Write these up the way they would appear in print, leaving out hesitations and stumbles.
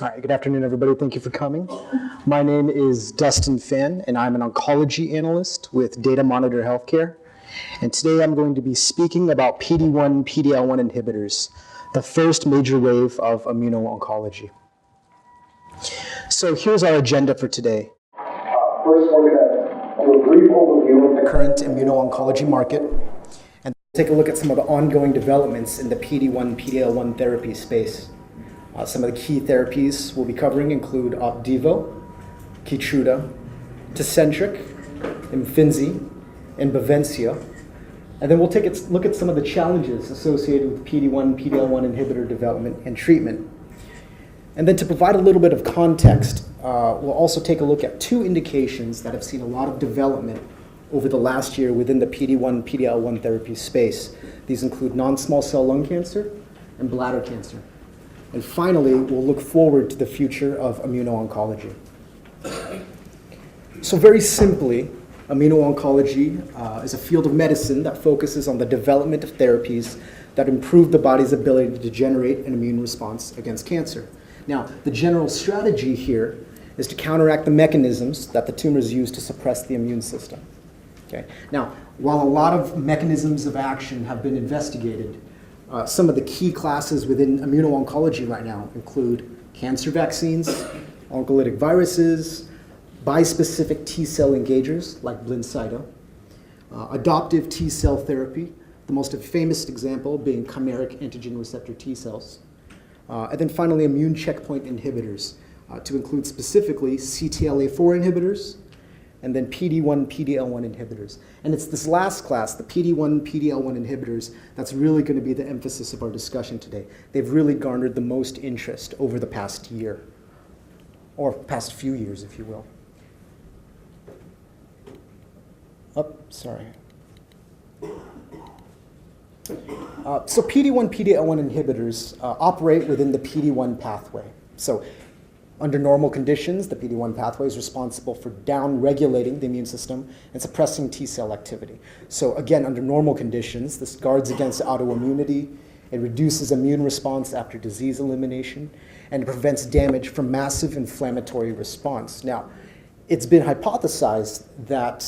All right, good afternoon, everybody. Thank you for coming. My name is Dustin Phan, and I'm an oncology analyst with Datamonitor Healthcare. And today I'm going to be speaking about PD-1 PDL1 inhibitors, the first major wave of immuno-oncology. So here's our agenda for today. First, we're going to do a brief overview of the current immuno-oncology market, and take a look at some of the ongoing developments in the PD-1 PDL1 therapy space. Some of the key therapies we'll be covering include Opdivo, Keytruda, Tecentriq, Imfinzi, and Bavencio. And then we'll take a look at some of the challenges associated with PD-1, PD-L1 inhibitor development and treatment. And then to provide a little bit of context, we'll also take a look at two indications that have seen a lot of development over the last year within the PD-1, PD-L1 therapy space. These include non-small cell lung cancer and bladder cancer. And finally, we'll look forward to the future of immuno-oncology. So very simply, immuno-oncology is a field of medicine that focuses on the development of therapies that improve the body's ability to generate an immune response against cancer. Now, the general strategy here is to counteract the mechanisms that the tumors use to suppress the immune system. Okay? Now, while a lot of mechanisms of action have been investigated, some of the key classes within immuno-oncology right now include cancer vaccines, oncolytic viruses, bispecific T-cell engagers like Blincyto, adoptive T-cell therapy, the most famous example being chimeric antigen receptor T-cells, and then finally immune checkpoint inhibitors, to include specifically CTLA-4 inhibitors, and then PD-1 PDL1 inhibitors. And it's this last class, the PD-1 PDL1 inhibitors, that's really going to be the emphasis of our discussion today. They've really garnered the most interest over the past year, or past few years, if you will. Sorry. So PD-1 PDL1 inhibitors operate within the PD-1 pathway. So under normal conditions, the PD-1 pathway is responsible for down-regulating the immune system and suppressing T-cell activity. So again, under normal conditions, this guards against autoimmunity, it reduces immune response after disease elimination, and it prevents damage from massive inflammatory response. Now, it's been hypothesized that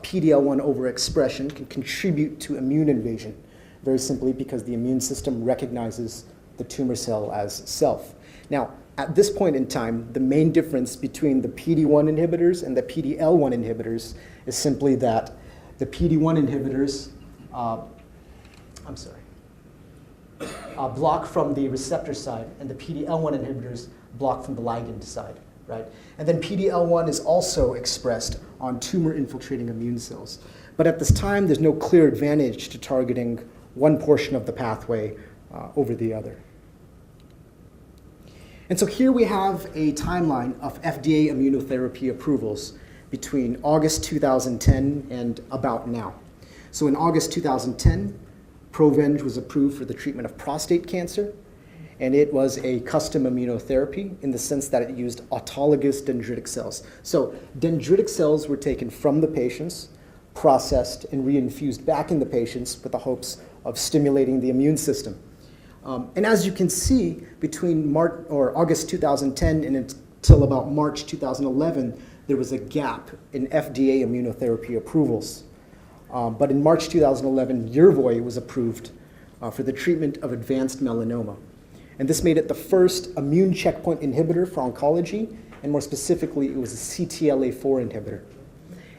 PD-L1 overexpression can contribute to immune invasion, very simply because the immune system recognizes the tumor cell as self. Now, at this point in time, the main difference between the PD-1 inhibitors and the PD-L1 inhibitors is simply that the PD-1 inhibitors block from the receptor side, and the PD-L1 inhibitors block from the ligand side, right? And then PD-L1 is also expressed on tumor-infiltrating immune cells. But at this time, there's no clear advantage to targeting one portion of the pathway over the other. And so here we have a timeline of FDA immunotherapy approvals between August 2010 and about now. So in August 2010, Provenge was approved for the treatment of prostate cancer, and it was a custom immunotherapy in the sense that it used autologous dendritic cells. So dendritic cells were taken from the patients, processed, and reinfused back in the patients with the hopes of stimulating the immune system. And as you can see, between August 2010 and until about March 2011, there was a gap in FDA immunotherapy approvals. But in March 2011, Yervoy was approved for the treatment of advanced melanoma. And this made it the first immune checkpoint inhibitor for oncology, and more specifically, it was a CTLA-4 inhibitor.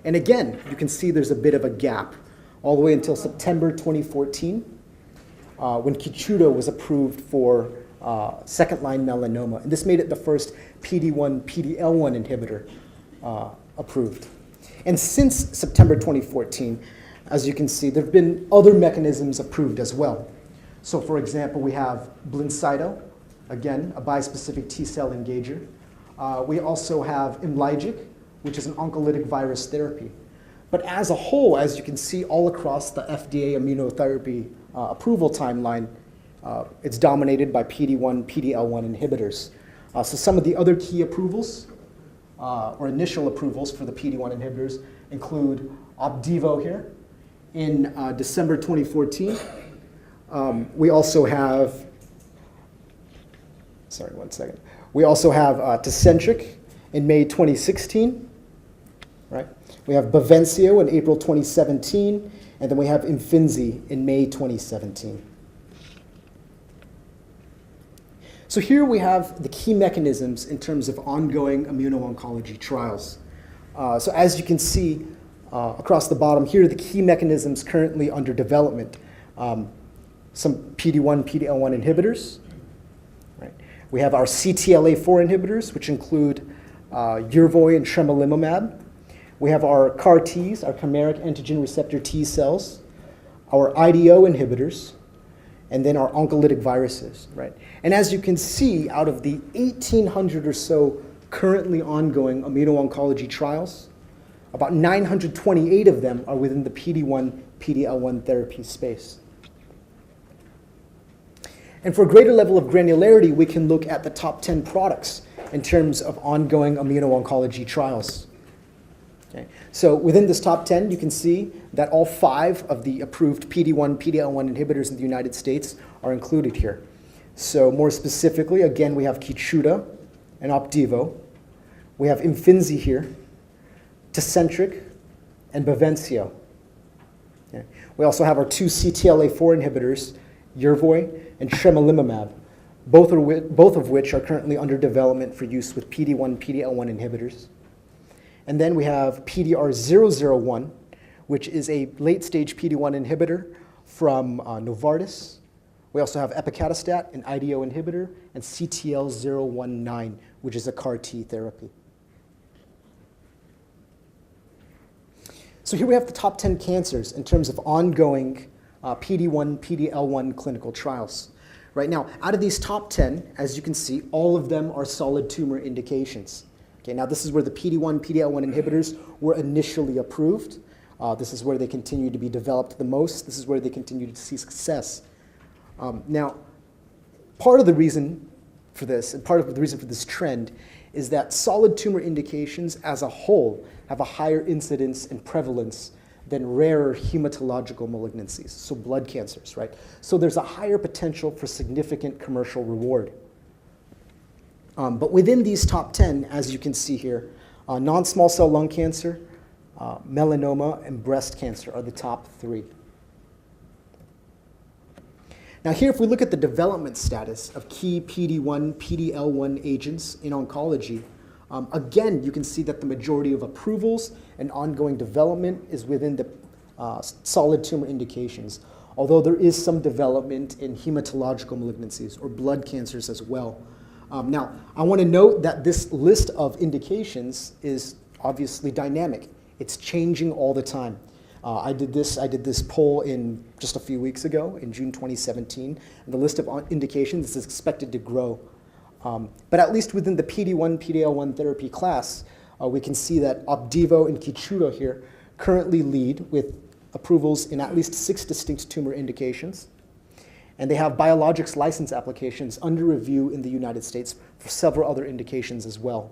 And again, you can see there's a bit of a gap, all the way until September 2014, when Keytruda was approved for second-line melanoma. And this made it the first PD-1 PDL1 inhibitor approved. And since September 2014, as you can see, there have been other mechanisms approved as well. So for example, we have Blincyto, again, a bispecific T-cell engager. We also have Imlygic, which is an oncolytic virus therapy. But as a whole, as you can see all across the FDA immunotherapy approval timeline, it's dominated by PD-1, PD-L1 inhibitors. So some of the other key approvals, or initial approvals for the PD-1 inhibitors include Opdivo here in December 2014. We also have sorry, one second. We also have Tecentriq in May 2016, right? We have Bavencio in April 2017, and then we have Imfinzi in May 2017. So here we have the key mechanisms in terms of ongoing immuno-oncology trials. So as you can see across the bottom, here are the key mechanisms currently under development. Some PD1, PD-L1 inhibitors. Right? We have our CTLA-4 inhibitors, which include Yervoy and tremelimumab. We have our CAR-Ts, our chimeric antigen receptor T cells, our IDO inhibitors, and then our oncolytic viruses, right? And as you can see, out of the 1,800 or so currently ongoing immuno-oncology trials, about 928 of them are within the PD1, PD-L1 therapy space. And for a greater level of granularity, we can look at the top 10 products in terms of ongoing immuno-oncology trials. Okay. So within this top 10, you can see that all 5 of the approved PD1, PD-L1 inhibitors in the United States are included here. So more specifically, again, we have Keytruda and Opdivo. We have Imfinzi here, Tecentriq, and Bavencio. Okay. We also have our 2 CTLA-4 inhibitors, Yervoy and tremelimumab, both of which are currently under development for use with PD1, PD-L1 inhibitors. And then we have PDR001, which is a late-stage PD-1 inhibitor from Novartis. We also have epacadostat, an IDO inhibitor, and CTL019, which is a CAR-T therapy. So here we have the top 10 cancers in terms of ongoing PD1, PD-L1 clinical trials. Right now, out of these top 10, as you can see, all of them are solid tumor indications. Okay, now this is where the PD1, PD-L1 inhibitors were initially approved. This is where they continue to be developed the most. This is where they continue to see success. Now, part of the reason for this, and part of the reason for this trend, is that solid tumor indications as a whole have a higher incidence and prevalence than rarer hematological malignancies, so blood cancers, right? So there's a higher potential for significant commercial reward. But within these top 10, as you can see here, non-small cell lung cancer, melanoma, and breast cancer are the top 3. Now here, if we look at the development status of key PD1, PD-L1 agents in oncology, again, you can see that the majority of approvals and ongoing development is within the solid tumor indications, although there is some development in hematological malignancies or blood cancers as well. Now, I want to note that this list of indications is obviously dynamic. It's changing all the time. I did this poll in just a few weeks ago, in June 2017, and the list of indications is expected to grow. But at least within the PD1, PD-L1 therapy class, we can see that Opdivo and Keytruda here currently lead with approvals in at least 6 distinct tumor indications. And they have biologics license applications under review in the United States for several other indications as well.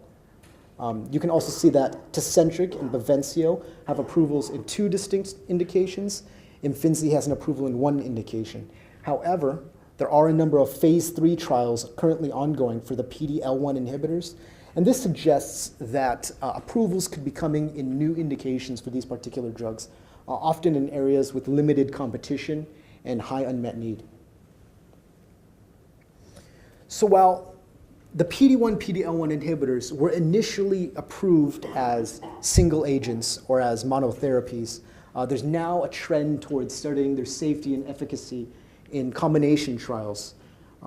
You can also see that Tecentriq and Bavencio have approvals in 2 distinct indications. Imfinzi has an approval in 1 indication. However, there are a number of phase 3 trials currently ongoing for the PD-L1 inhibitors, and this suggests that approvals could be coming in new indications for these particular drugs, often in areas with limited competition and high unmet need. So while the PD1, PD-L1 inhibitors were initially approved as single agents or as monotherapies, there's now a trend towards studying their safety and efficacy in combination trials.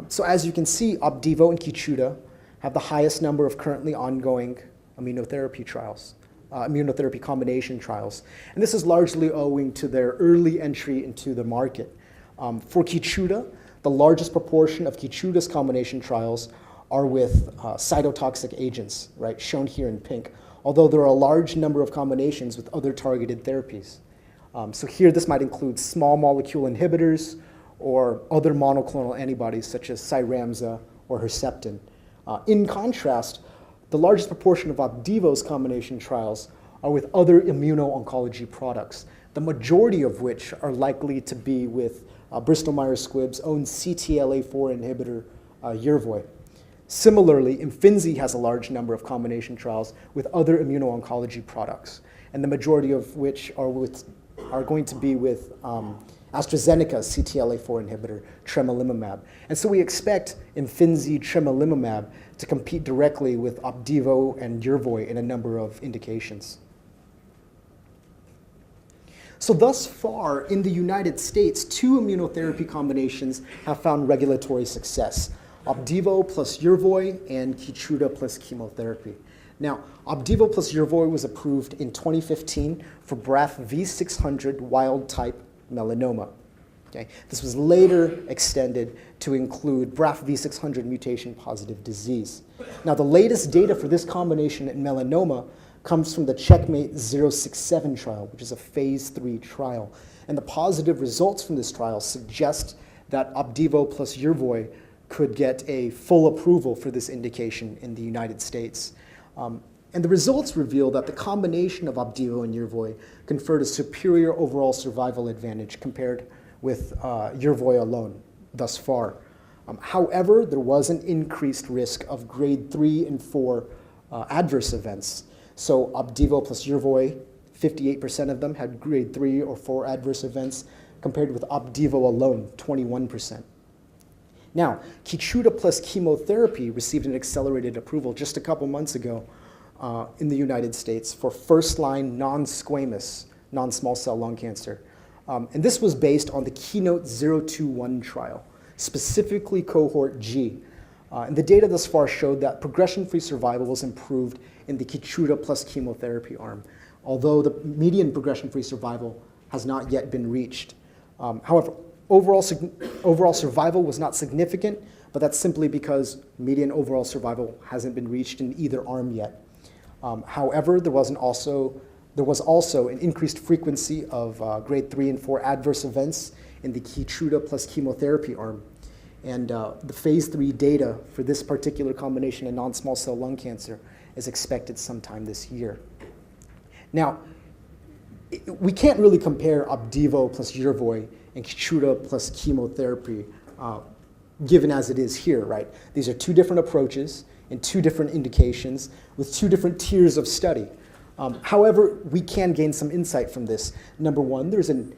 So as you can see, Opdivo and Keytruda have the highest number of currently ongoing immunotherapy trials, immunotherapy combination trials. And this is largely owing to their early entry into the market. For Keytruda, the largest proportion of Keytruda's combination trials are with cytotoxic agents, right, shown here in pink, although there are a large number of combinations with other targeted therapies. So here this might include small molecule inhibitors or other monoclonal antibodies such as Cyramza or Herceptin. In contrast, the largest proportion of Opdivo's combination trials are with other immuno-oncology products, the majority of which are likely to be with Bristol Myers Squibb's own CTLA-4 inhibitor, Yervoy. Similarly, Imfinzi has a large number of combination trials with other immuno-oncology products, and the majority of which are going to be with AstraZeneca's CTLA-4 inhibitor, tremelimumab. And so we expect Imfinzi tremelimumab to compete directly with Opdivo and Yervoy in a number of indications. So thus far, in the United States, 2 immunotherapy combinations have found regulatory success: Opdivo plus Yervoy and Keytruda plus chemotherapy. Now, Opdivo plus Yervoy was approved in 2015 for BRAF V600 wild-type melanoma. Okay? This was later extended to include BRAF V600 mutation-positive disease. Now, the latest data for this combination in melanoma comes from the Checkmate 067 trial, which is a phase 3 trial. And the positive results from this trial suggest that Opdivo plus Yervoy could get a full approval for this indication in the United States. And the results reveal that the combination of Opdivo and Yervoy conferred a superior overall survival advantage compared with Yervoy alone thus far. However, there was an increased risk of grade 3 and 4 adverse events. So Opdivo plus Yervoy, 58% of them had grade 3 or 4 adverse events, compared with Opdivo alone, 21%. Now, Keytruda plus chemotherapy received an accelerated approval just a couple months ago in the United States for first-line non-squamous non-small cell lung cancer. And this was based on the Keynote 021 trial, specifically cohort G. And the data thus far showed that progression-free survival was improved in the Keytruda plus chemotherapy arm, although the median progression-free survival has not yet been reached. However, overall survival was not significant, but that's simply because median overall survival hasn't been reached in either arm yet. However, there was also an increased frequency of grade 3 and 4 adverse events in the Keytruda plus chemotherapy arm. And the phase 3 data for this particular combination in non-small cell lung cancer is expected sometime this year. Now, we can't really compare Opdivo plus Yervoy and Keytruda plus chemotherapy, given as it is here, right? These are 2 different approaches and 2 different indications with 2 different tiers of study. However, we can gain some insight from this. Number one, there's an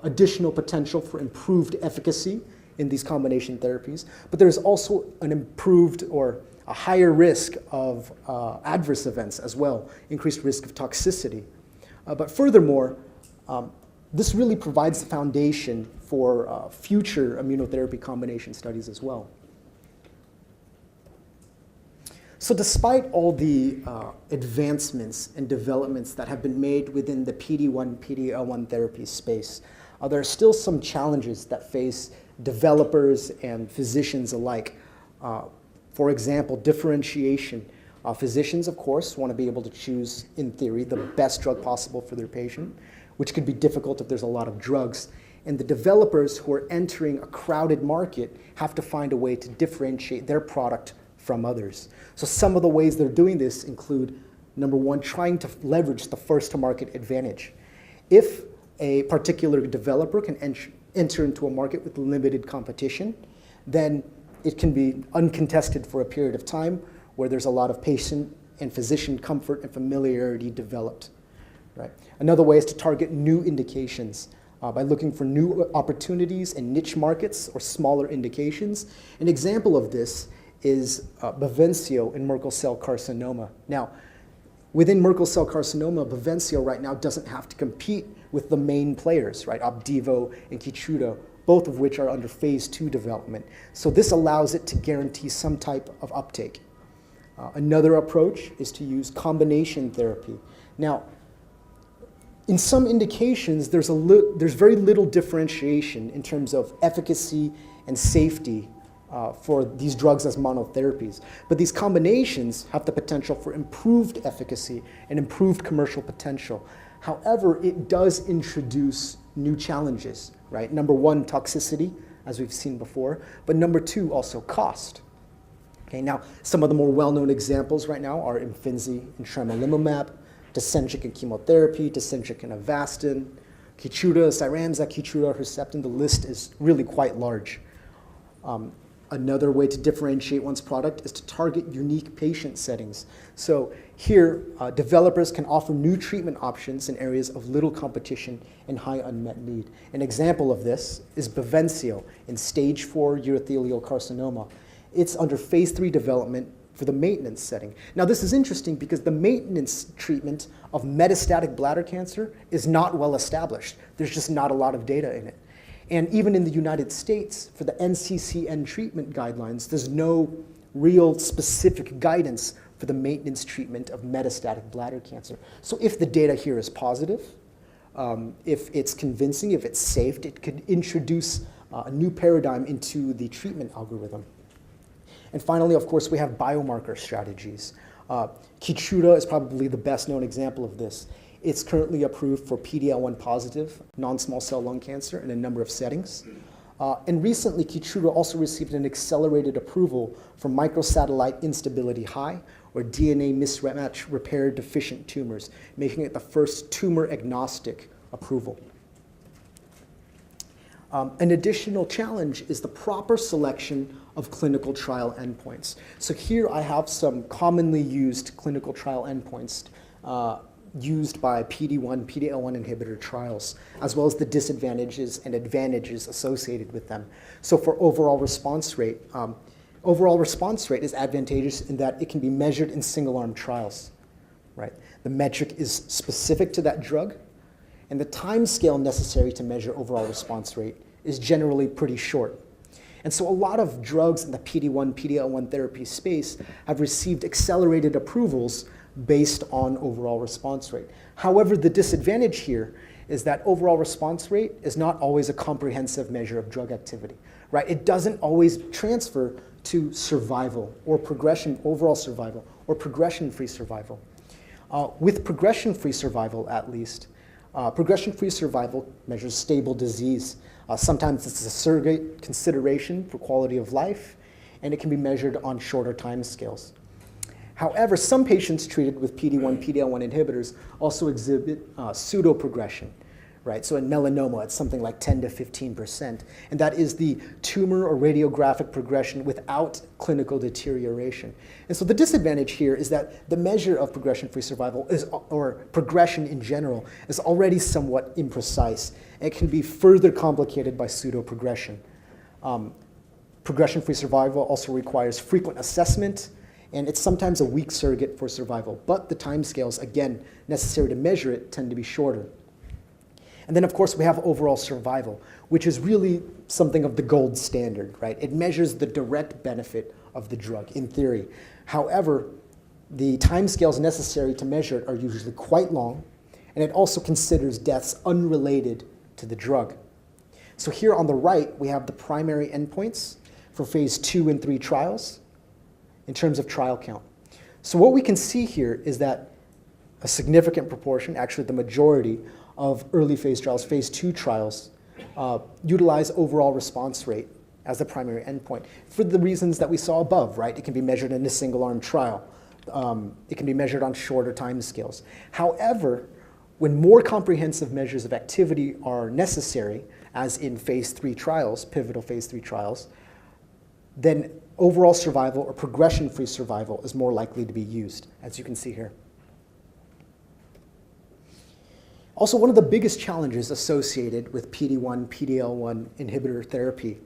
additional potential for improved efficacy in these combination therapies, but there's also an improved or a higher risk of adverse events as well, increased risk of toxicity. But furthermore, this really provides the foundation for future immunotherapy combination studies as well. So despite all the advancements and developments that have been made within the PD1 PDL1 therapy space, there are still some challenges that face developers and physicians alike. For example, differentiation. Physicians, of course, want to be able to choose, in theory, the best drug possible for their patient, which could be difficult if there's a lot of drugs. And the developers who are entering a crowded market have to find a way to differentiate their product from others. So some of the ways they're doing this include, number one, trying to leverage the first-to-market advantage. If a particular developer can enter into a market with limited competition, then it can be uncontested for a period of time where there's a lot of patient and physician comfort and familiarity developed. Right? Another way is to target new indications by looking for new opportunities in niche markets or smaller indications. An example of this is Bavencio in Merkel cell carcinoma. Now, within Merkel cell carcinoma, Bavencio right now doesn't have to compete with the main players, right? Opdivo and Keytruda, both of which are under phase 2 development. So this allows it to guarantee some type of uptake. Another approach is to use combination therapy. Now, in some indications, there's very little differentiation in terms of efficacy and safety for these drugs as monotherapies. But these combinations have the potential for improved efficacy and improved commercial potential. However, it does introduce new challenges, right? Number one, toxicity, as we've seen before, but number two, also cost. Okay, now, some of the more well-known examples right now are Imfinzi and tremelimumab, Tecentriq and chemotherapy, Tecentriq and Avastin, Keytruda, Cyramza, Keytruda, Herceptin. The list is really quite large. Another way to differentiate one's product is to target unique patient settings. So here, developers can offer new treatment options in areas of little competition and high unmet need. An example of this is Bavencio in stage 4 urothelial carcinoma. It's under phase 3 development for the maintenance setting. Now this is interesting because the maintenance treatment of metastatic bladder cancer is not well established. There's just not a lot of data in it. And even in the United States, for the NCCN treatment guidelines, there's no real specific guidance for the maintenance treatment of metastatic bladder cancer. So if the data here is positive, if it's convincing, if it's safe, it could introduce a new paradigm into the treatment algorithm. And finally, of course, we have biomarker strategies. Keytruda is probably the best known example of this. It's currently approved for PD-L1 positive non-small cell lung cancer in a number of settings. And recently, Keytruda also received an accelerated approval for microsatellite instability high or DNA mismatch repair deficient tumors, making it the first tumor agnostic approval. An additional challenge is the proper selection of clinical trial endpoints. So here I have some commonly used clinical trial endpoints used by PD1, PD-L1 inhibitor trials, as well as the disadvantages and advantages associated with them. So for overall response rate is advantageous in that it can be measured in single-arm trials, right? The metric is specific to that drug, and the time scale necessary to measure overall response rate is generally pretty short. And so a lot of drugs in the PD1, PD-L1 therapy space have received accelerated approvals based on overall response rate. However, the disadvantage here is that overall response rate is not always a comprehensive measure of drug activity, right? It doesn't always transfer to survival or progression, overall survival, or progression-free survival. With progression-free survival, at least, progression-free survival measures stable disease. Sometimes it's a surrogate consideration for quality of life, and it can be measured on shorter time scales. However, some patients treated with PD1, PD-L1 inhibitors also exhibit pseudo-progression, right? So in melanoma, it's something like 10 to 15%, and that is the tumor or radiographic progression without clinical deterioration. And so the disadvantage here is that the measure of progression-free survival or progression in general is already somewhat imprecise. It can be further complicated by pseudo-progression. Progression-free survival also requires frequent assessment, and it's sometimes a weak surrogate for survival. But the timescales, again, necessary to measure it tend to be shorter. And then, of course, we have overall survival, which is really something of the gold standard, right? It measures the direct benefit of the drug, in theory. However, the timescales necessary to measure it are usually quite long, and it also considers deaths unrelated to the drug. So here on the right, we have the primary endpoints for phase 2 and 3 trials in terms of trial count. So what we can see here is that a significant proportion, actually the majority of early phase trials, phase 2 trials, utilize overall response rate as the primary endpoint for the reasons that we saw above, right? It can be measured in a single-arm trial. It can be measured on shorter time scales. However, when more comprehensive measures of activity are necessary, as in phase 3 trials, pivotal phase 3 trials, then overall survival or progression-free survival is more likely to be used, as you can see here. Also, one of the biggest challenges associated with PD1, PD-L1 inhibitor therapy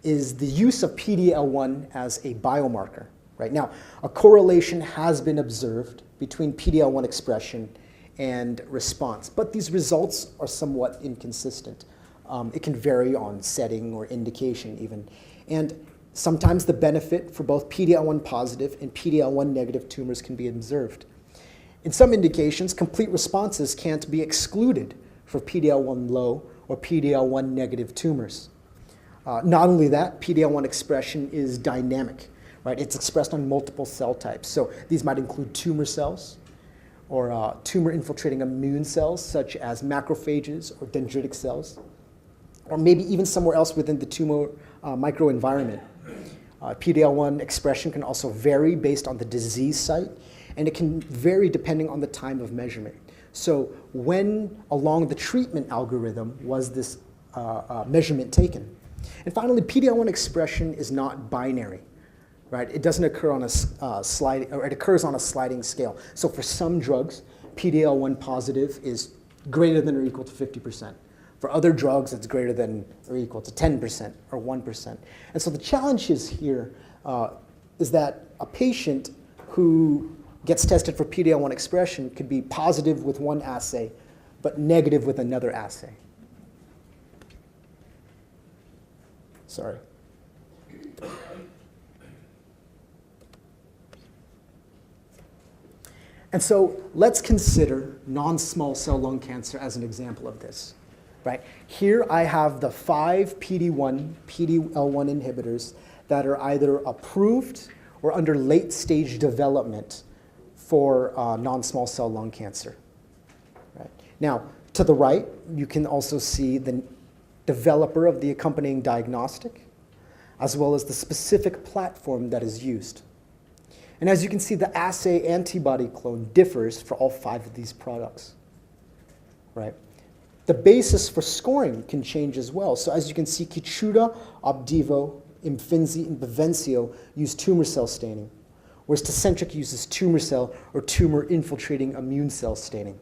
is the use of PD-L1 as a biomarker. Right now, a correlation has been observed between PD-L1 expression and response, but these results are somewhat inconsistent. It can vary on setting or indication even. And sometimes the benefit for both PD-L1 positive and PD-L1 negative tumors can be observed. In some indications, complete responses can't be excluded for PD-L1 low or PD-L1 negative tumors. Not only that, PD-L1 expression is dynamic, right? It's expressed on multiple cell types. So these might include tumor cells or tumor-infiltrating immune cells, such as macrophages or dendritic cells, or maybe even somewhere else within the tumor microenvironment. PD-L1 expression can also vary based on the disease site, and it can vary depending on the time of measurement. So when along the treatment algorithm was this measurement taken? And finally, PD-L1 expression is not binary, right? It doesn't occur on a it occurs on a sliding scale. So for some drugs, PD-L1 positive is greater than or equal to 50%. For other drugs, it's greater than or equal to 10% or 1%. And so the challenge is here is that a patient who gets tested for PD-L1 expression could be positive with one assay, but negative with another assay. Sorry. And so let's consider non-small cell lung cancer as an example of this. Right? Here I have the 5 PD1, PD-L1 inhibitors that are either approved or under late-stage development for non-small cell lung cancer. Right? Now, to the right, you can also see the developer of the accompanying diagnostic, as well as the specific platform that is used. And as you can see, the assay antibody clone differs for all 5 of these products. Right? The basis for scoring can change as well. So as you can see, Keytruda, Opdivo, Imfinzi, and Bavencio use tumor cell staining, whereas Tecentriq uses tumor cell or tumor-infiltrating immune cell staining.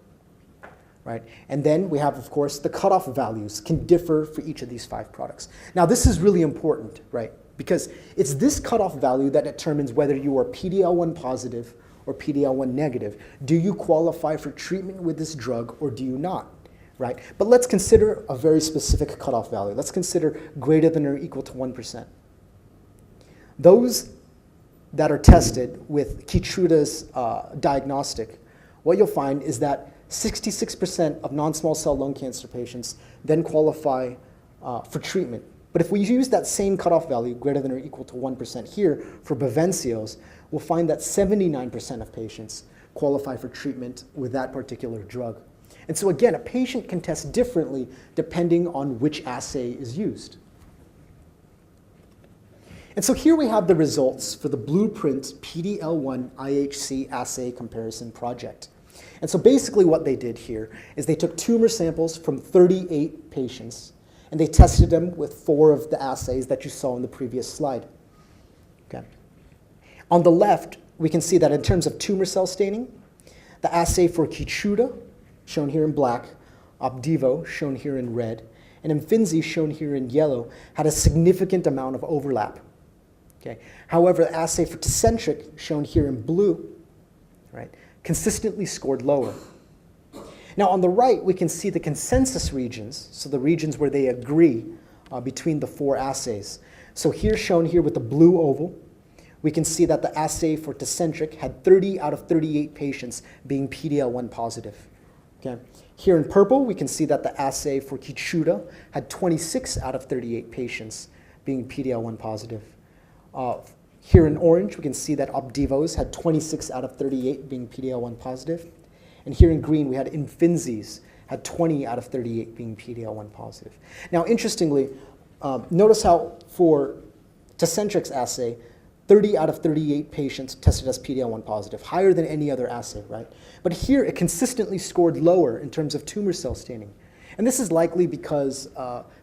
Right? And then we have, of course, the cutoff values can differ for each of these 5 products. Now, this is really important, right? Because it's this cutoff value that determines whether you are PD-L1 positive or PD-L1 negative. Do you qualify for treatment with this drug or do you not? Right? But let's consider a very specific cutoff value. Let's consider greater than or equal to 1%. Those that are tested with Keytruda's diagnostic, what you'll find is that 66% of non-small cell lung cancer patients then qualify for treatment. But if we use that same cutoff value, greater than or equal to 1% here for Bavencio's, we'll find that 79% of patients qualify for treatment with that particular drug. And so again, a patient can test differently depending on which assay is used. And so here we have the results for the Blueprint PD-L1 IHC assay comparison project. And so basically what they did here is they took tumor samples from 38 patients and they tested them with 4 of the assays that you saw in the previous slide. Okay. On the left, we can see that in terms of tumor cell staining, the assay for Keytruda, shown here in black, Opdivo, shown here in red, and Imfinzi, shown here in yellow, had a significant amount of overlap. Okay. However, the assay for Tecentriq, shown here in blue, right, consistently scored lower. Now, on the right, we can see the consensus regions, so the regions where they agree between the 4 assays. So here, shown here with the blue oval, we can see that the assay for Tecentriq had 30 out of 38 patients being PD-L1 positive. Okay. Here in purple, we can see that the assay for Keytruda had 26 out of 38 patients being PD-L1 positive. Here in orange, we can see that Opdivo's had 26 out of 38 being PD-L1 positive. And here in green, we had Imfinzi's had 20 out of 38 being PD-L1 positive. Now, interestingly, notice how for Tecentriq's assay, 30 out of 38 patients tested as PD-L1 positive, higher than any other assay, right? But here, it consistently scored lower in terms of tumor cell staining. And this is likely because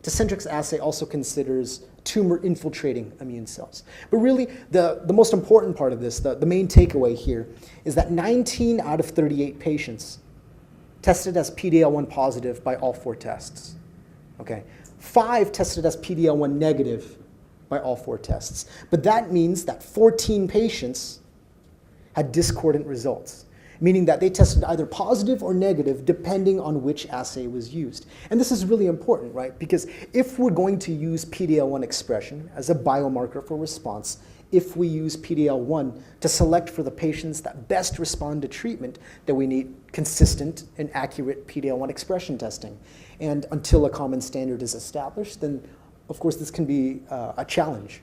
Tecentriq's assay also considers tumor-infiltrating immune cells. But really, the most important part of this, the main takeaway here, is that 19 out of 38 patients tested as PD-L1 positive by all 4 tests. Okay. 5 tested as PD-L1 negative by all 4 tests. But that means that 14 patients had discordant results, meaning that they tested either positive or negative depending on which assay was used. And this is really important, right? Because if we're going to use PD-L1 expression as a biomarker for response, if we use PD-L1 to select for the patients that best respond to treatment, then we need consistent and accurate PD-L1 expression testing. And until a common standard is established, then of course this can be a challenge.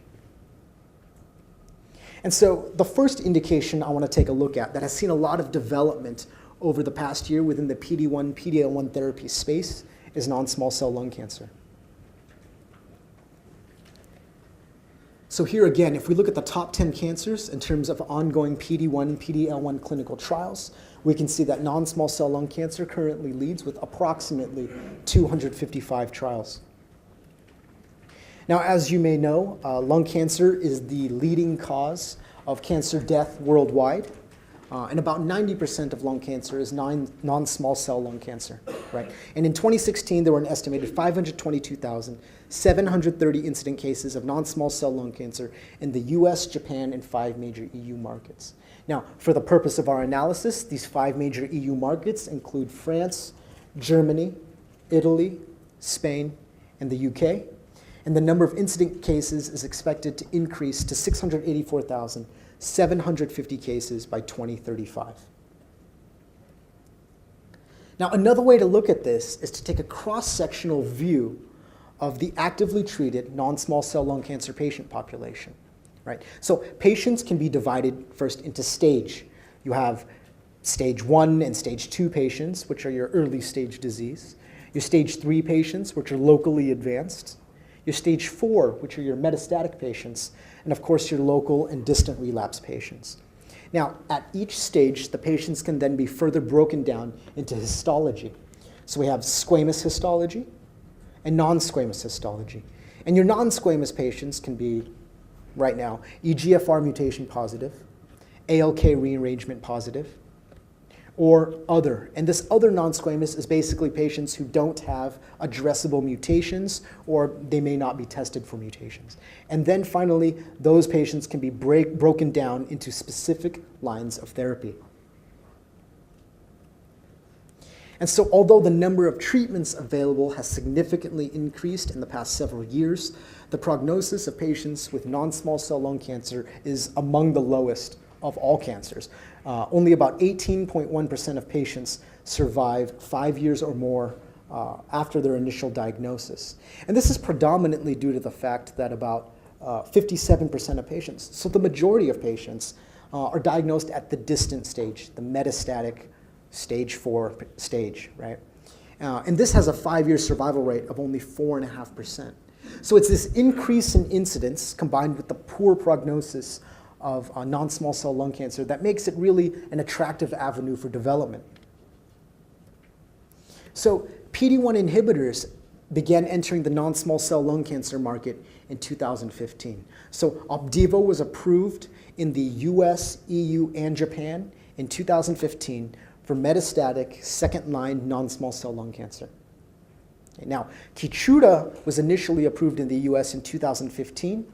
And so the first indication I want to take a look at that has seen a lot of development over the past year within the PD1 PDL1 therapy space is non-small cell lung cancer. So here again, if we look at the top 10 cancers in terms of ongoing PD1 PDL1 clinical trials, we can see that non-small cell lung cancer currently leads with approximately 255 trials. Now, as you may know, lung cancer is the leading cause of cancer death worldwide. And about 90% of lung cancer is non-small cell lung cancer, right? And in 2016, there were an estimated 522,730 incident cases of non-small cell lung cancer in the US, Japan, and 5 major EU markets. Now, for the purpose of our analysis, these 5 major EU markets include France, Germany, Italy, Spain, and the UK. And the number of incident cases is expected to increase to 684,750 cases by 2035. Now, another way to look at this is to take a cross-sectional view of the actively treated non-small cell lung cancer patient population, right? So patients can be divided first into stage. You have stage 1 and stage 2 patients, which are your early stage disease. Your stage 3 patients, which are locally advanced. Your stage 4, which are your metastatic patients, and of course your local and distant relapse patients. Now, at each stage, the patients can then be further broken down into histology. So we have squamous histology and non-squamous histology. And your non-squamous patients can be, right now, EGFR mutation positive, ALK rearrangement positive, or other. And this other non-squamous is basically patients who don't have addressable mutations, or they may not be tested for mutations. And then finally, those patients can be broken down into specific lines of therapy. And so although the number of treatments available has significantly increased in the past several years, the prognosis of patients with non-small cell lung cancer is among the lowest of all cancers. Only about 18.1% of patients survive 5 years or more after their initial diagnosis. And this is predominantly due to the fact that about 57% of patients, so the majority of patients, are diagnosed at the distant stage, the metastatic stage 4 stage, right? And this has a 5-year survival rate of only 4.5%. So it's this increase in incidence combined with the poor prognosis of non-small cell lung cancer that makes it really an attractive avenue for development. So PD-1 inhibitors began entering the non-small cell lung cancer market in 2015. So Opdivo was approved in the US, EU, and Japan in 2015 for metastatic second-line non-small cell lung cancer. Now, Keytruda was initially approved in the US in 2015,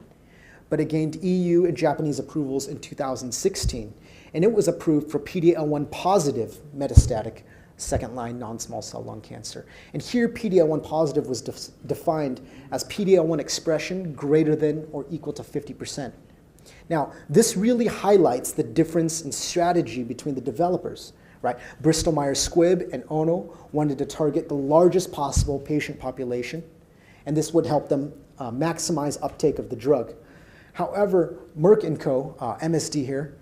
but it gained EU and Japanese approvals in 2016, and it was approved for PD-L1 positive metastatic second-line non-small cell lung cancer. And here, PD-L1 positive was defined as PD-L1 expression greater than or equal to 50%. Now, this really highlights the difference in strategy between the developers, right? Bristol Myers Squibb and Ono wanted to target the largest possible patient population, and this would help them maximize uptake of the drug. However, Merck & Co., MSD here,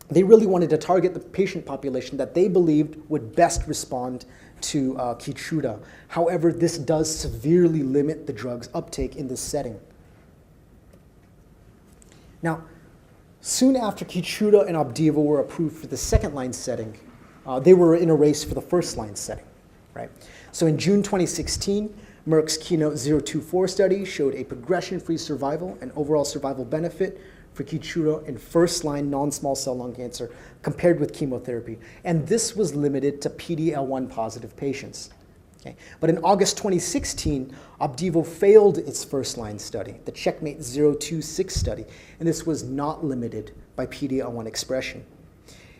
they really wanted to target the patient population that they believed would best respond to Keytruda. However, this does severely limit the drug's uptake in this setting. Now, soon after Keytruda and Opdivo were approved for the second-line setting, they were in a race for the first-line setting, right? So in June 2016, Merck's Keynote-024 study showed a progression-free survival and overall survival benefit for Keytruda in first-line non-small cell lung cancer compared with chemotherapy. And this was limited to PD-L1 positive patients. Okay. But in August 2016, Opdivo failed its first-line study, the Checkmate-026 study, and this was not limited by PD-L1 expression.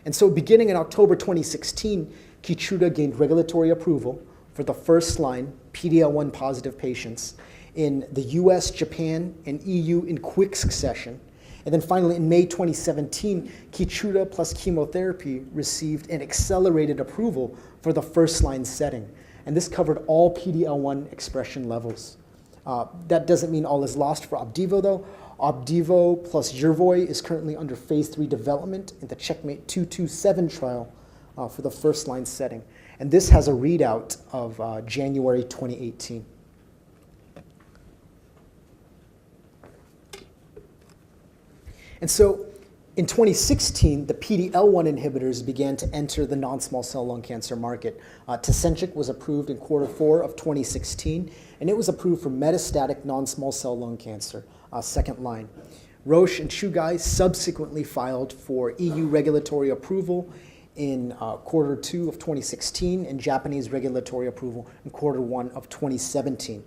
And so beginning in October 2016, Keytruda gained regulatory approval for the first-line PD-L1 positive patients in the US, Japan, and EU in quick succession. And then finally, in May 2017, Keytruda plus chemotherapy received an accelerated approval for the first-line setting. And this covered all PD-L1 expression levels. That doesn't mean all is lost for Opdivo, though. Opdivo plus Yervoy is currently under phase 3 development in the Checkmate 227 trial for the first-line setting. And this has a readout of January 2018. And so In 2016, the PD-L1 inhibitors began to enter the non-small cell lung cancer market. Tecentriq was approved in Q4 of 2016, and it was approved for metastatic non-small cell lung cancer, second line. Roche and Chugai subsequently filed for EU regulatory approval in Q2 of 2016 and Japanese regulatory approval in Q1 of 2017.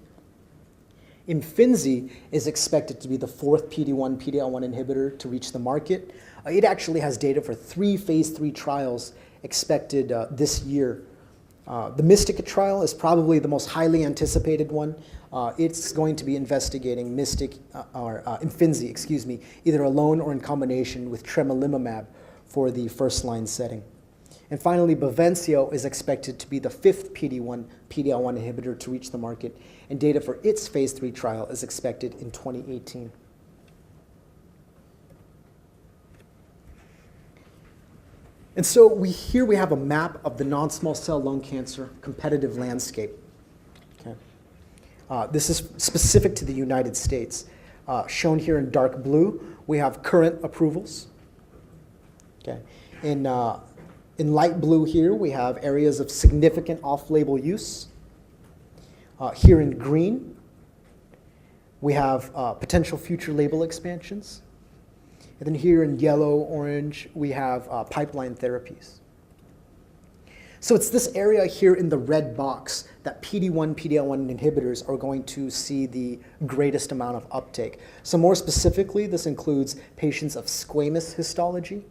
Imfinzi is expected to be the fourth PD1-PDL1 inhibitor to reach the market. It actually has data for 3 phase 3 trials expected this year. The MYSTIC trial is probably the most highly anticipated one. It's going to be investigating Imfinzi, either alone or in combination with tremelimumab for the first-line setting. And finally, Bavencio is expected to be the fifth PD1-PDL1 inhibitor to reach the market, and data for its phase 3 trial is expected in 2018. And so here we have a map of the non-small cell lung cancer competitive landscape. Okay. This is specific to the United States. Shown here in dark blue, we have current approvals. Okay. In light blue here, we have areas of significant off-label use. Here in green, we have potential future label expansions. And then here in yellow, orange, we have pipeline therapies. So it's this area here in the red box that PD1-PDL1 inhibitors are going to see the greatest amount of uptake. So more specifically, this includes patients of squamous histology,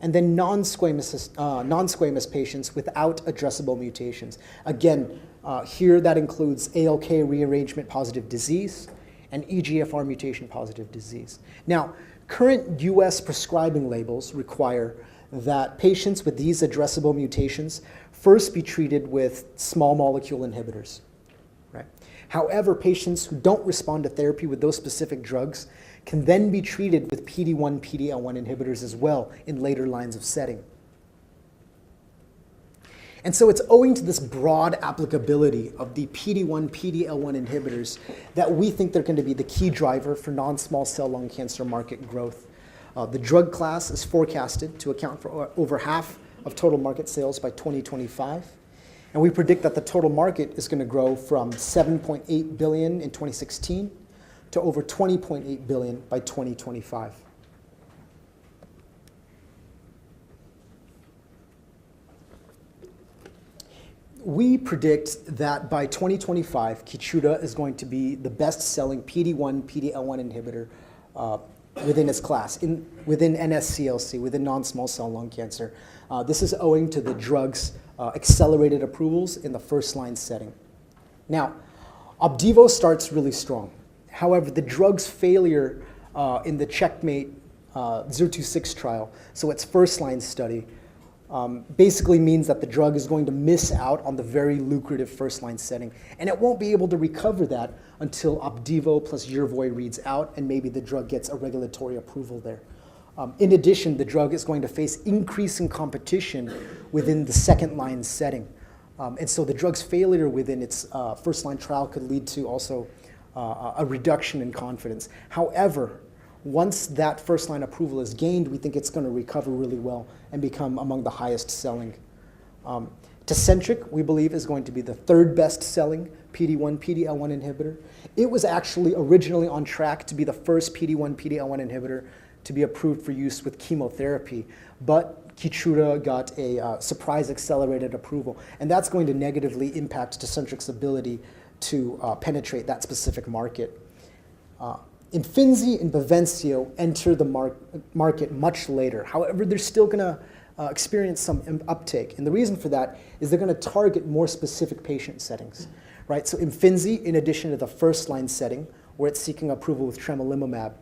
and then non-squamous patients without addressable mutations. Again, here that includes ALK rearrangement positive disease and EGFR mutation positive disease. Now, current US prescribing labels require that patients with these addressable mutations first be treated with small molecule inhibitors. Right? However, patients who don't respond to therapy with those specific drugs can then be treated with PD1-PDL1 inhibitors as well in later lines of setting. And so it's owing to this broad applicability of the PD1-PDL1 inhibitors that we think they're going to be the key driver for non-small cell lung cancer market growth. The drug class is forecasted to account for over half of total market sales by 2025. And we predict that the total market is going to grow from $7.8 billion in 2016 to over $20.8 billion by 2025. We predict that by 2025, Keytruda is going to be the best-selling PD1-PDL1 inhibitor within its class, within NSCLC, within non-small cell lung cancer. This is owing to the drug's accelerated approvals in the first-line setting. Now, Opdivo starts really strong. However, the drug's failure in the Checkmate 026 trial, so its first-line study, basically means that the drug is going to miss out on the very lucrative first-line setting. And it won't be able to recover that until Opdivo plus Yervoy reads out and maybe the drug gets a regulatory approval there. In addition, the drug is going to face increasing competition within the second-line setting. And so the drug's failure within its first-line trial could lead to also a reduction in confidence. However, once that first-line approval is gained, we think it's going to recover really well and become among the highest selling. Tecentriq, we believe, is going to be the third best-selling PD1-PDL1 inhibitor. It was actually originally on track to be the first PD1-PDL1 inhibitor to be approved for use with chemotherapy, but Keytruda got a surprise accelerated approval, and that's going to negatively impact Tecentriq's ability to penetrate that specific market. Imfinzi and Bavencio enter the market much later. However, they're still going to experience some uptake. And the reason for that is they're going to target more specific patient settings. Right? So Imfinzi, in addition to the first-line setting, where it's seeking approval with tremelimumab,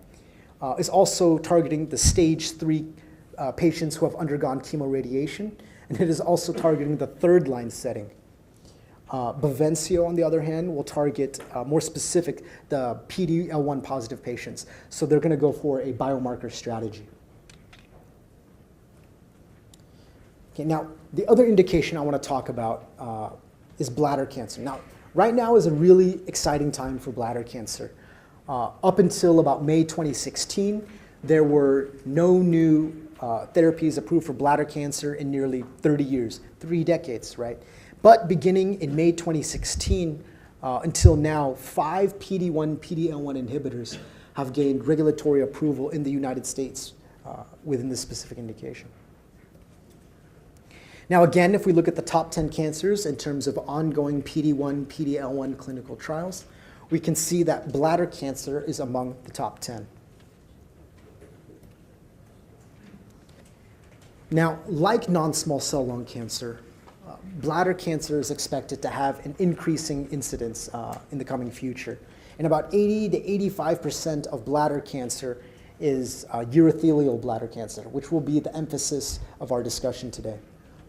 is also targeting the stage 3 patients who have undergone chemoradiation, and it is also targeting the third-line setting. Bavencio, on the other hand, will target more specific the PD-L1 positive patients. So they're going to go for a biomarker strategy. Okay, now, the other indication I want to talk about is bladder cancer. Now, right now is a really exciting time for bladder cancer. Up until about May 2016, there were no new therapies approved for bladder cancer in nearly 30 years, 3 decades, right? But beginning in May 2016 until now, 5 PD1 PDL1 inhibitors have gained regulatory approval in the United States within this specific indication. Now again, if we look at the top 10 cancers in terms of ongoing PD1, PDL1 clinical trials, we can see that bladder cancer is among the top 10. Now, like non-small cell lung cancer, bladder cancer is expected to have an increasing incidence in the coming future. And about 80 to 85% of bladder cancer is urothelial bladder cancer, which will be the emphasis of our discussion today.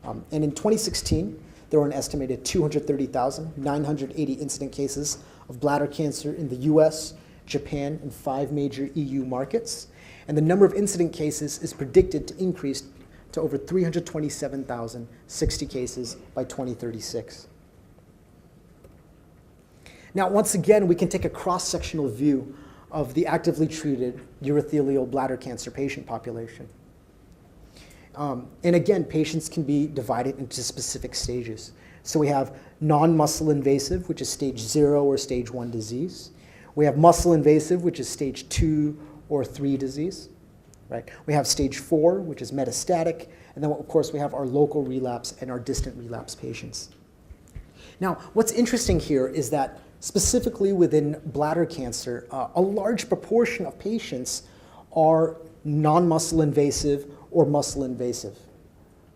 And in 2016, there were an estimated 230,980 incident cases of bladder cancer in the US, Japan, and 5 major EU markets. And the number of incident cases is predicted to increase to over 327,060 cases by 2036. Now, once again, we can take a cross-sectional view of the actively treated urothelial bladder cancer patient population. And again, patients can be divided into specific stages. So we have non-muscle invasive, which is stage 0 or stage 1 disease. We have muscle invasive, which is stage 2 or 3 disease. Right? We have stage 4, which is metastatic, and then of course we have our local relapse and our distant relapse patients. Now, what's interesting here is that specifically within bladder cancer, a large proportion of patients are non-muscle invasive or muscle invasive,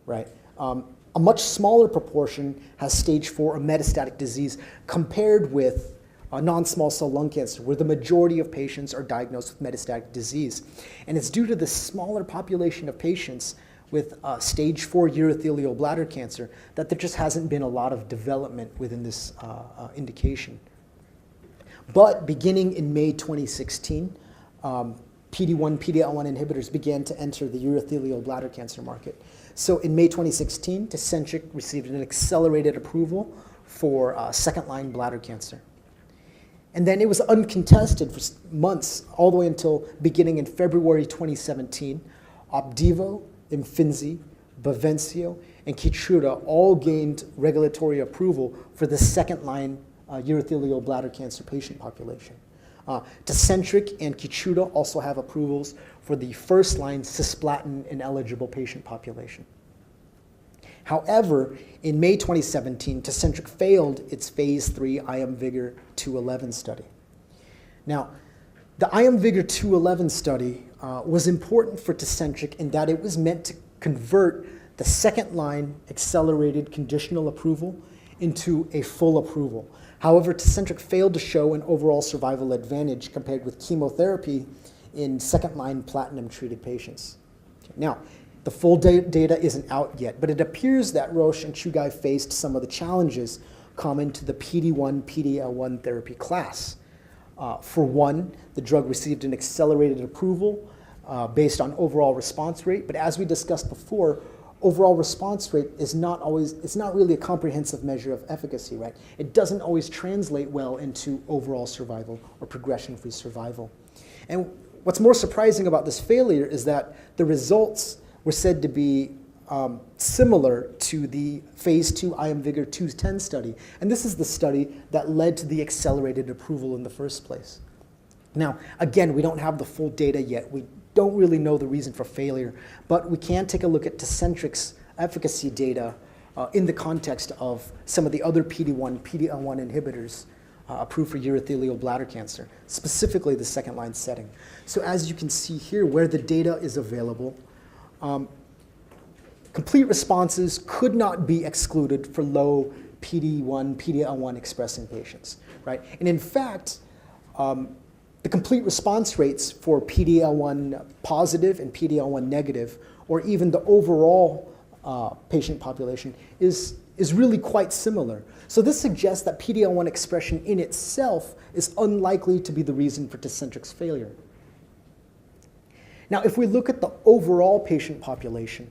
right? A much smaller proportion has stage 4 or metastatic disease compared with non-small cell lung cancer, where the majority of patients are diagnosed with metastatic disease. And it's due to the smaller population of patients with stage 4 urothelial bladder cancer that there just hasn't been a lot of development within this indication. But beginning in May 2016, PD1 PDL1 inhibitors began to enter the urothelial bladder cancer market. So in May 2016, Tecentriq received an accelerated approval for second-line bladder cancer. And then it was uncontested for months, all the way until beginning in February 2017. Opdivo, Imfinzi, Bavencio, and Keytruda all gained regulatory approval for the second-line urothelial bladder cancer patient population. Tecentriq and Keytruda also have approvals for the first-line cisplatin-ineligible patient population. However, in May 2017, Tecentriq failed its phase 3 IMvigor 211 study. Now, the IMvigor 211 study was important for Tecentriq in that it was meant to convert the second-line accelerated conditional approval into a full approval. However, Tecentriq failed to show an overall survival advantage compared with chemotherapy in second-line platinum-treated patients. Now, the full data isn't out yet, but it appears that Roche and Chugai faced some of the challenges common to the PD1 PDL1 therapy class. For one, the drug received an accelerated approval based on overall response rate, but as we discussed before, overall response rate is not always, it's not really a comprehensive measure of efficacy, right? It doesn't always translate well into overall survival or progression-free survival. And what's more surprising about this failure is that the results were said to be similar to the phase 2 IMvigor 210 study. And this is the study that led to the accelerated approval in the first place. Now, again, we don't have the full data yet. We don't really know the reason for failure, but we can take a look at Tecentriq's efficacy data in the context of some of the other PD1, PD-L1 inhibitors approved for urothelial bladder cancer, specifically the second-line setting. So as you can see here, where the data is available, complete responses could not be excluded for low PD1, PD-L1 expressing patients, right? And in fact, the complete response rates for PD-L1 positive and PD-L1 negative, or even the overall patient population, is really quite similar. So this suggests that PD-L1 expression in itself is unlikely to be the reason for Tecentriq's failure. Now, if we look at the overall patient population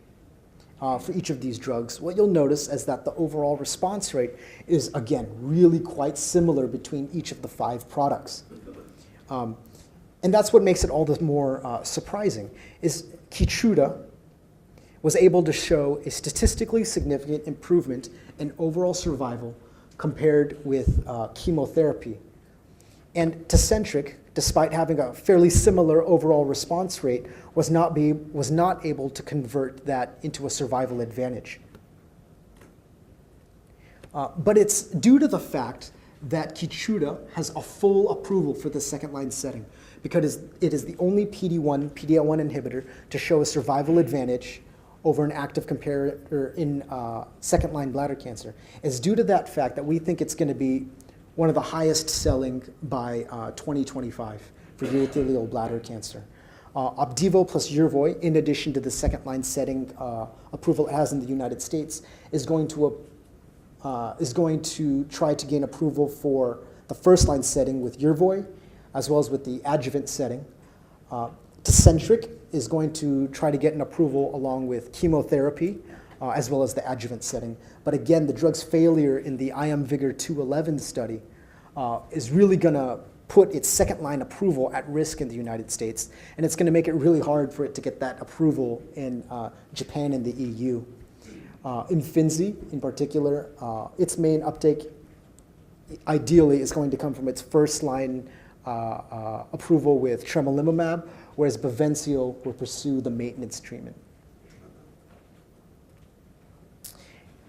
for each of these drugs, what you'll notice is that the overall response rate is, again, really quite similar between each of the 5 products. And that's what makes it all the more surprising, is Keytruda was able to show a statistically significant improvement in overall survival compared with chemotherapy. And Tecentriq, despite having a fairly similar overall response rate, was not able to convert that into a survival advantage. But it's due to the fact that Keytruda has a full approval for the second-line setting, because it is the only PD-1 PDL1 inhibitor to show a survival advantage over an active comparator in second-line bladder cancer. It's due to that fact that we think it's going to be one of the highest selling by 2025 for urothelial bladder cancer. Opdivo plus Yervoy, in addition to the second-line setting approval it has in the United States, is going to try to gain approval for the first-line setting with Yervoy, as well as with the adjuvant setting. Tecentriq is going to try to get an approval along with chemotherapy, as well as the adjuvant setting. But again, the drug's failure in the vigor 211 study is really going to put its second-line approval at risk in the United States, and it's going to make it really hard for it to get that approval in Japan and the EU. Imfinzi, in particular, its main uptake ideally is going to come from its first-line approval with tremelimumab, whereas Bavencio will pursue the maintenance treatment.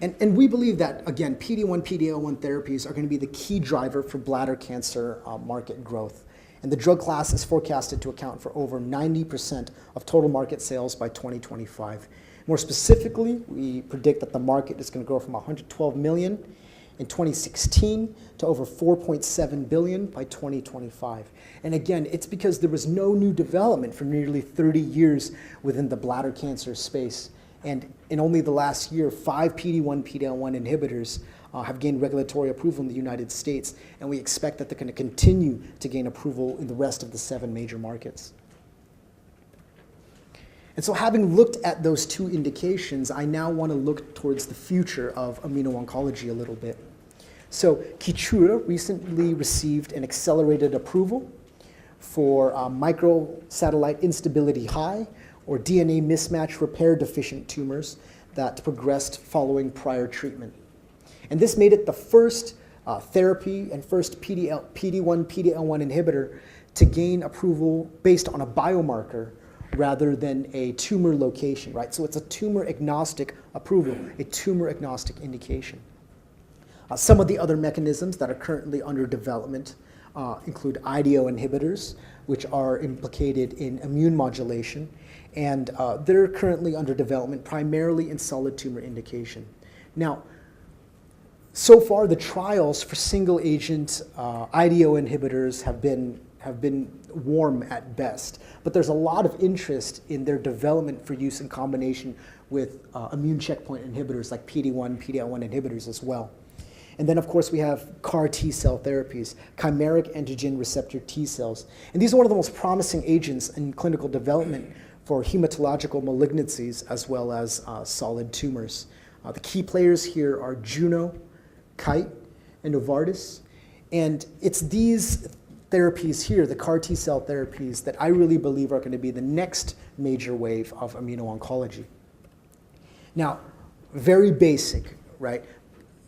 And we believe that, again, PD1, PD-L1 therapies are going to be the key driver for bladder cancer market growth. And the drug class is forecasted to account for over 90% of total market sales by 2025. More specifically, we predict that the market is going to grow from 112 million in 2016 to over 4.7 billion by 2025. And again, it's because there was no new development for nearly 30 years within the bladder cancer space. And in only the last year, 5 PD1 PDL1 inhibitors have gained regulatory approval in the United States, and we expect that they're going to continue to gain approval in the rest of the 7 major markets. And so having looked at those 2 indications, I now want to look towards the future of immuno-oncology a little bit. So Keytruda recently received an accelerated approval for microsatellite instability high, or DNA mismatch repair deficient tumors that progressed following prior treatment. And this made it the first therapy and first PD1 PDL1 inhibitor to gain approval based on a biomarker rather than a tumor location, right? So it's a tumor agnostic approval, a tumor agnostic indication. Some of the other mechanisms that are currently under development include IDO inhibitors, which are implicated in immune modulation, and they're currently under development primarily in solid tumor indication. Now, so far the trials for single agent IDO inhibitors have been warm at best, but there's a lot of interest in their development for use in combination with immune checkpoint inhibitors like PD1, PD-L1 inhibitors as well. And then, of course, we have CAR T-cell therapies, chimeric antigen receptor T-cells. And these are one of the most promising agents in clinical development for hematological malignancies as well as solid tumors. The key players here are Juno, Kite, and Novartis. And it's these therapies here, the CAR T-cell therapies, that I really believe are going to be the next major wave of immuno-oncology. Now, very basic, right?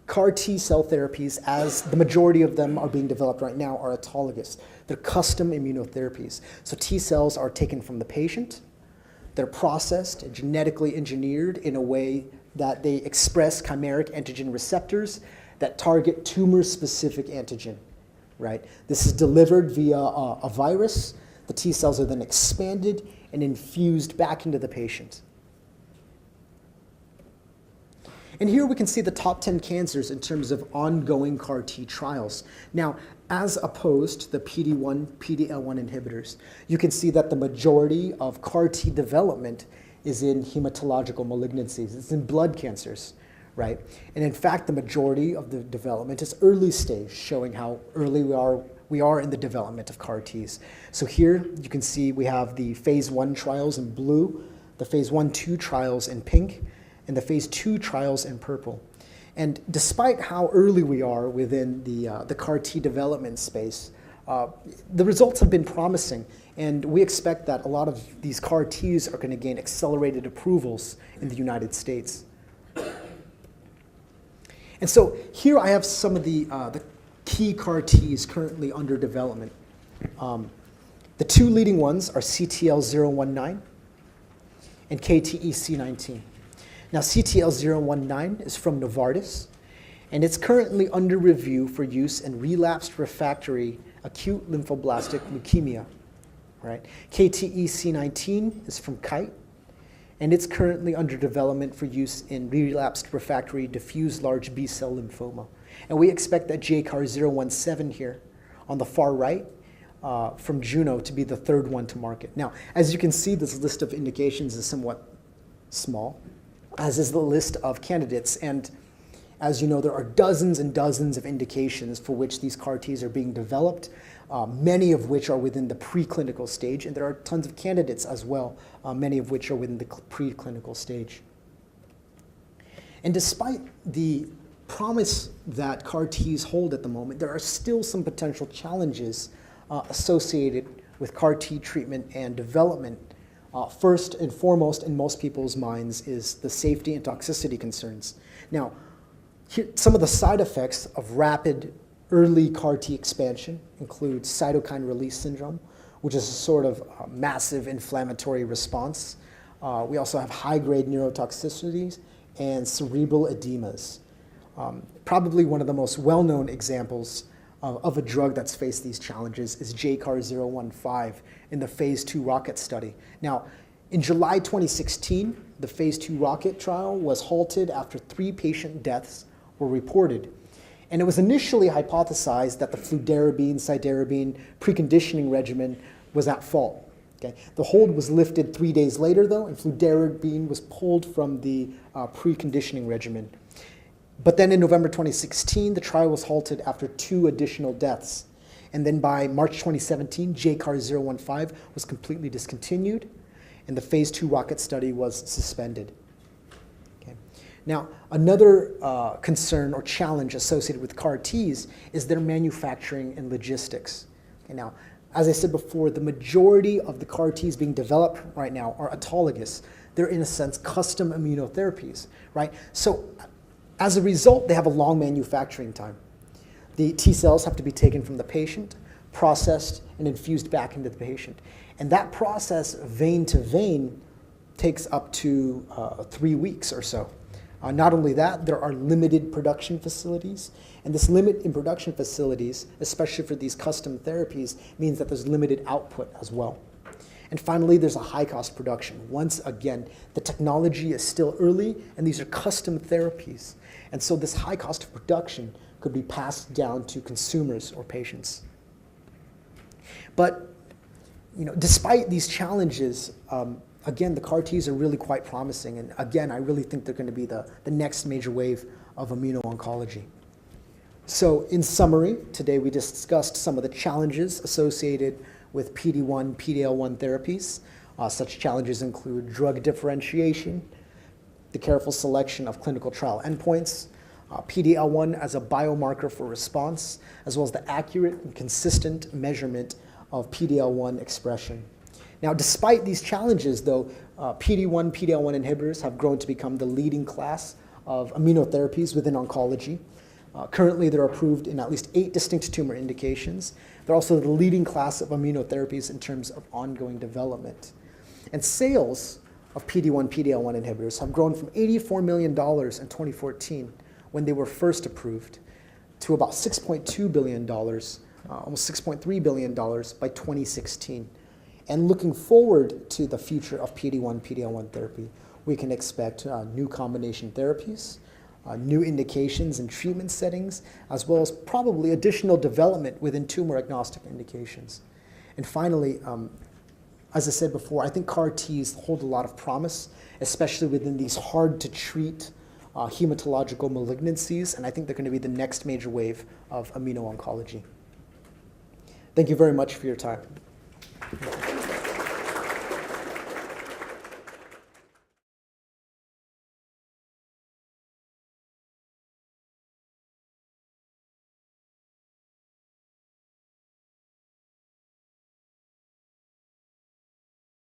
CAR T-cell therapies, as the majority of them are being developed right now, are autologous. They're custom immunotherapies. So T-cells are taken from the patient. They're processed and genetically engineered in a way that they express chimeric antigen receptors that target tumor-specific antigen, right? This is delivered via a virus. The T-cells are then expanded and infused back into the patient. And here we can see the top 10 cancers in terms of ongoing CAR T trials. Now, as opposed to the PD1, PD-L1 inhibitors, you can see that the majority of CAR T development is in hematological malignancies. It's in blood cancers, right? And in fact, the majority of the development is early stage, showing how early we are in the development of CAR Ts. So here you can see we have the phase 1 trials in blue, the phase 1/2 trials in pink, and the phase 2 trials in purple. And despite how early we are within the CAR T development space, The results have been promising, and we expect that a lot of these CAR Ts are going to gain accelerated approvals in the United States. And so here I have some of the key CAR Ts currently under development. The two leading ones are CTL019 and KTE-C19. Now, CTL019 is from Novartis, and it's currently under review for use in relapsed refractory acute lymphoblastic leukemia. Right? KTE-C19 is from Kite, and it's currently under development for use in relapsed refractory diffuse large B-cell lymphoma. And we expect that JCAR017 here on the far right from Juno to be the third one to market. Now, as you can see, this list of indications is somewhat small, as is the list of candidates. And as you know, there are dozens and dozens of indications for which these CAR Ts are being developed, many of which are within the preclinical stage, and there are tons of candidates as well, many of which are within the preclinical stage. And despite the promise that CAR Ts hold at the moment, there are still some potential challenges associated with CAR T treatment and development. First and foremost in most people's minds is the safety and toxicity concerns. Now, here, some of the side effects of rapid early CAR T expansion include cytokine release syndrome, which is a sort of massive inflammatory response. We also have high-grade neurotoxicities and cerebral edemas. Probably one of the most well-known examples of a drug that's faced these challenges is JCAR015 in the phase 2 ROCKET study. Now, in July 2016, the phase 2 ROCKET trial was halted after 3 patient deaths were reported. And it was initially hypothesized that the fludarabine-cytarabine preconditioning regimen was at fault. Okay? The hold was lifted 3 days later, though, and fludarabine was pulled from the preconditioning regimen. But then in November 2016, the trial was halted after 2 additional deaths. And then by March 2017, JCAR015 was completely discontinued, and the phase 2 ROCKET study was suspended. Okay. Now, another concern or challenge associated with CAR Ts is their manufacturing and logistics. Okay, now, as I said before, the majority of the CAR Ts being developed right now are autologous. They're, in a sense, custom immunotherapies, right? So, as a result, they have a long manufacturing time. The T cells have to be taken from the patient, processed, and infused back into the patient. And that process, vein to vein, takes up to 3 weeks or so. Not only that, there are limited production facilities. And this limit in production facilities, especially for these custom therapies, means that there's limited output as well. And finally, there's a high-cost production. Once again, the technology is still early, and these are custom therapies. And so this high cost of production could be passed down to consumers or patients. But despite these challenges, again, the CAR Ts are really quite promising. And again, I really think they're going to be the next major wave of immuno-oncology. So in summary, today we discussed some of the challenges associated with PD1, PDL1 therapies. Such challenges include drug differentiation, the careful selection of clinical trial endpoints, PD-L1 as a biomarker for response, as well as the accurate and consistent measurement of PD-L1 expression. Now, despite these challenges, though, PD1, PDL1 inhibitors have grown to become the leading class of immunotherapies within oncology. Currently, they're approved in at least 8 distinct tumor indications. They're also the leading class of immunotherapies in terms of ongoing development. And sales of PD1, PDL1 inhibitors have grown from $84 million in 2014, when they were first approved, to about $6.2 billion, almost $6.3 billion by 2016. And looking forward to the future of PD1, PDL1 therapy, we can expect new combination therapies, new indications and treatment settings, as well as probably additional development within tumor-agnostic indications. And finally, as I said before, I think CAR Ts hold a lot of promise, especially within these hard-to-treat hematological malignancies, and I think they're going to be the next major wave of immuno-oncology. Thank you very much for your time.